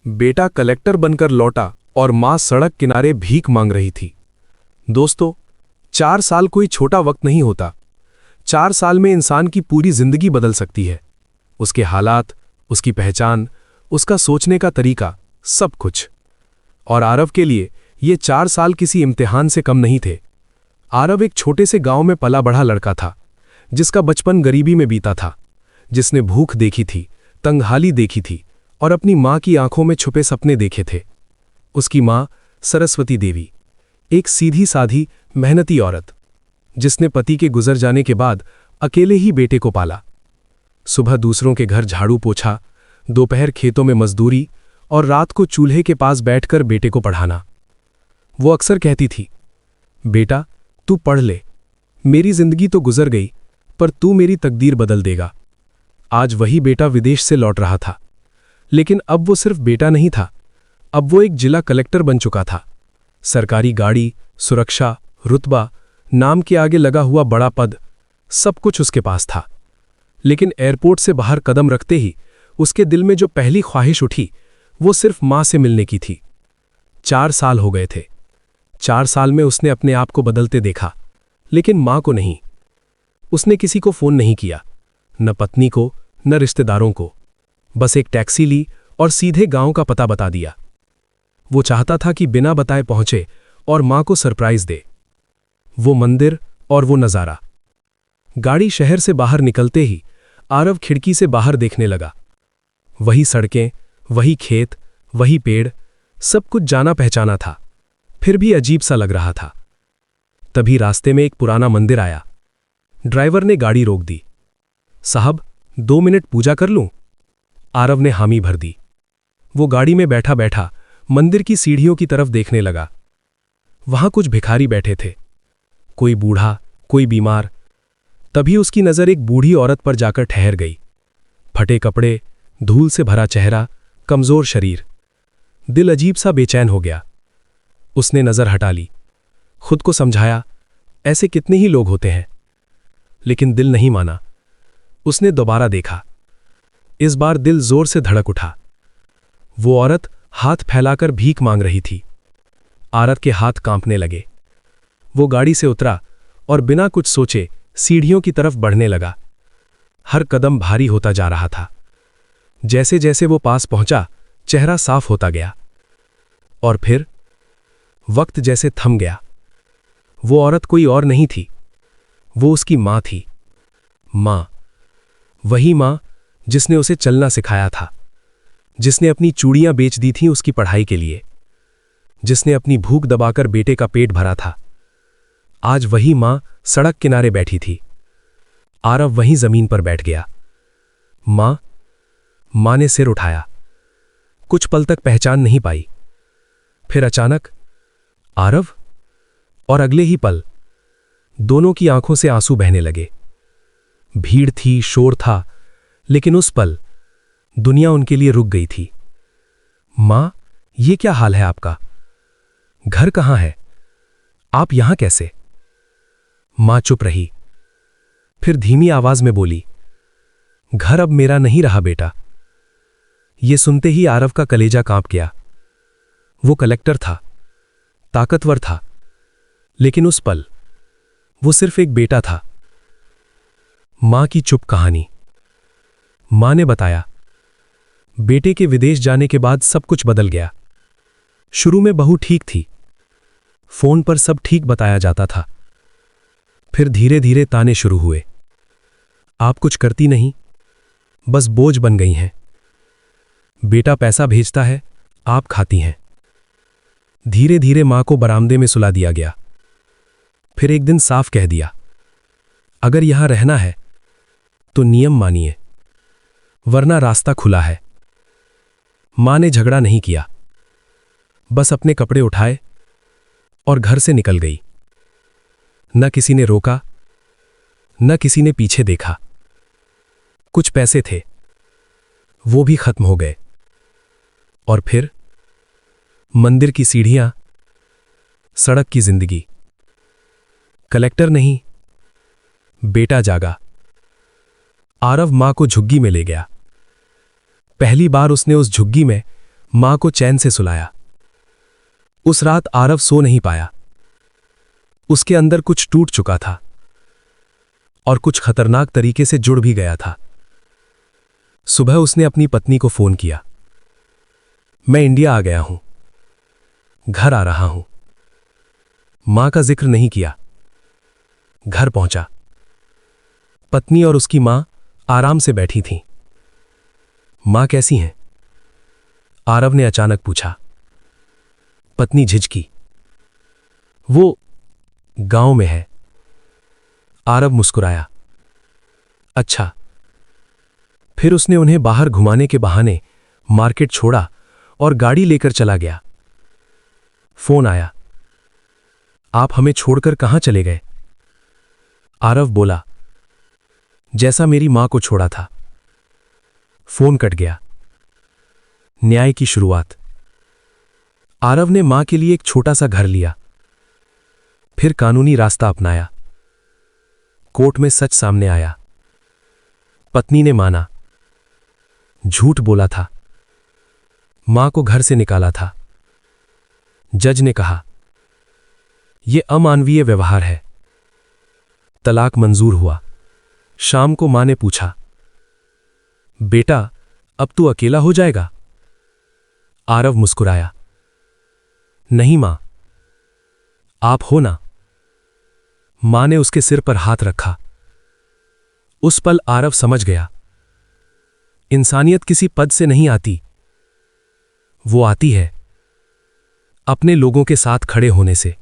बेटा कलेक्टर बनकर लौटा और मां सड़क किनारे भीख मांग रही थी। दोस्तों, 4 साल कोई छोटा वक्त नहीं होता। 4 साल में इंसान की पूरी जिंदगी बदल सकती है। उसके हालात, उसकी पहचान, उसका सोचने का तरीका, सब कुछ। और आरव के लिए ये 4 साल किसी इम्तिहान से कम नहीं थे। आरव एक छोटे से गांव में पला बढ़ा लड़का था, जिसका बचपन गरीबी में बीता था, जिसने भूख देखी थी, तंगहाली देखी थी और अपनी मां की आंखों में छुपे सपने देखे थे। उसकी मां सरस्वती देवी, एक सीधी साधी मेहनती औरत, जिसने पति के गुजर जाने के बाद अकेले ही बेटे को पाला। सुबह दूसरों के घर झाड़ू पोछा, दोपहर खेतों में मजदूरी और रात को चूल्हे के पास बैठकर बेटे को पढ़ाना। वो अक्सर कहती थी, बेटा तू पढ़ ले, मेरी जिंदगी तो गुजर गई, पर तू मेरी तकदीर बदल देगा। आज वही बेटा विदेश से लौट रहा था, लेकिन अब वो सिर्फ बेटा नहीं था, अब वो एक जिला कलेक्टर बन चुका था। सरकारी गाड़ी, सुरक्षा, रुतबा, नाम के आगे लगा हुआ बड़ा पद, सब कुछ उसके पास था। लेकिन एयरपोर्ट से बाहर कदम रखते ही उसके दिल में जो पहली ख्वाहिश उठी, वो सिर्फ मां से मिलने की थी। 4 साल हो गए थे। 4 साल में उसने अपने आप को बदलते देखा, लेकिन मां को नहीं। उसने किसी को फोन नहीं किया, न पत्नी को, न रिश्तेदारों को। बस एक टैक्सी ली और सीधे गांव का पता बता दिया। वो चाहता था कि बिना बताए पहुंचे और मां को सरप्राइज दे। वो मंदिर और वो नजारा। गाड़ी शहर से बाहर निकलते ही आरव खिड़की से बाहर देखने लगा। वही सड़कें, वही खेत, वही पेड़, सब कुछ जाना पहचाना था, फिर भी अजीब सा लग रहा था। तभी रास्ते में एक पुराना मंदिर आया। ड्राइवर ने गाड़ी रोक दी। साहब, 2 मिनट पूजा कर लूं? आरव ने हामी भर दी। वो गाड़ी में बैठा बैठा मंदिर की सीढ़ियों की तरफ देखने लगा। वहां कुछ भिखारी बैठे थे, कोई बूढ़ा, कोई बीमार। तभी उसकी नजर एक बूढ़ी औरत पर जाकर ठहर गई। फटे कपड़े, धूल से भरा चेहरा, कमजोर शरीर। दिल अजीब सा बेचैन हो गया। उसने नजर हटा ली, खुद को समझाया, ऐसे कितने ही लोग होते हैं। लेकिन दिल नहीं माना। उसने दोबारा देखा। इस बार दिल जोर से धड़क उठा। वो औरत हाथ फैलाकर भीख मांग रही थी। आरव के हाथ कांपने लगे। वो गाड़ी से उतरा और बिना कुछ सोचे सीढ़ियों की तरफ बढ़ने लगा। हर कदम भारी होता जा रहा था। जैसे जैसे वो पास पहुंचा, चेहरा साफ होता गया। और फिर वक्त जैसे थम गया। वो औरत कोई और नहीं थी, वो उसकी मां थी। मां, वही मां जिसने उसे चलना सिखाया था, जिसने अपनी चूड़ियां बेच दी थीं उसकी पढ़ाई के लिए, जिसने अपनी भूख दबाकर बेटे का पेट भरा था। आज वही मां सड़क किनारे बैठी थी। आरव वहीं जमीन पर बैठ गया। मां ने सिर उठाया। कुछ पल तक पहचान नहीं पाई। फिर अचानक आरव, और अगले ही पल दोनों की आंखों से आंसू बहने लगे। भीड़ थी, शोर था, लेकिन उस पल दुनिया उनके लिए रुक गई थी। मां, ये क्या हाल है आपका? घर कहां है? आप यहां कैसे? मां चुप रही, फिर धीमी आवाज में बोली, घर अब मेरा नहीं रहा बेटा। ये सुनते ही आरव का कलेजा कांप गया। वो कलेक्टर था, ताकतवर था, लेकिन उस पल वो सिर्फ एक बेटा था। मां की चुप कहानी। मां ने बताया, बेटे के विदेश जाने के बाद सब कुछ बदल गया। शुरू में बहू ठीक थी, फोन पर सब ठीक बताया जाता था। फिर धीरे धीरे ताने शुरू हुए। आप कुछ करती नहीं, बस बोझ बन गई हैं। बेटा पैसा भेजता है, आप खाती हैं। धीरे धीरे मां को बरामदे में सुला दिया गया। फिर एक दिन साफ कह दिया, अगर यहां रहना है तो नियम मानिए, वरना रास्ता खुला है। मां ने झगड़ा नहीं किया, बस अपने कपड़े उठाए और घर से निकल गई। न किसी ने रोका, न किसी ने पीछे देखा। कुछ पैसे थे, वो भी खत्म हो गए। और फिर मंदिर की सीढ़ियां, सड़क की जिंदगी। कलेक्टर नहीं, बेटा जागा। आरव मां को झुग्गी में ले गया। पहली बार उसने उस झुग्गी में मां को चैन से सुलाया। उस रात आरव सो नहीं पाया। उसके अंदर कुछ टूट चुका था और कुछ खतरनाक तरीके से जुड़ भी गया था। सुबह उसने अपनी पत्नी को फोन किया। मैं इंडिया आ गया हूं, घर आ रहा हूं। मां का जिक्र नहीं किया। घर पहुंचा। पत्नी और उसकी मां आराम से बैठी थीं। मां कैसी हैं? आरव ने अचानक पूछा। पत्नी झिझकी। वो गांव में है। आरव मुस्कुराया। अच्छा। फिर उसने उन्हें बाहर घुमाने के बहाने मार्केट छोड़ा और गाड़ी लेकर चला गया। फोन आया। आप हमें छोड़कर कहां चले गए? आरव बोला, जैसा मेरी मां को छोड़ा था। फोन कट गया। न्याय की शुरुआत। आरव ने मां के लिए एक छोटा सा घर लिया, फिर कानूनी रास्ता अपनाया। कोर्ट में सच सामने आया। पत्नी ने माना, झूठ बोला था, मां को घर से निकाला था। जज ने कहा, यह अमानवीय व्यवहार है। तलाक मंजूर हुआ। शाम को मां ने पूछा, बेटा अब तू अकेला हो जाएगा? आरव मुस्कुराया, नहीं मां, आप हो ना। मां ने उसके सिर पर हाथ रखा। उस पल आरव समझ गया, इंसानियत किसी पद से नहीं आती, वो आती है अपने लोगों के साथ खड़े होने से।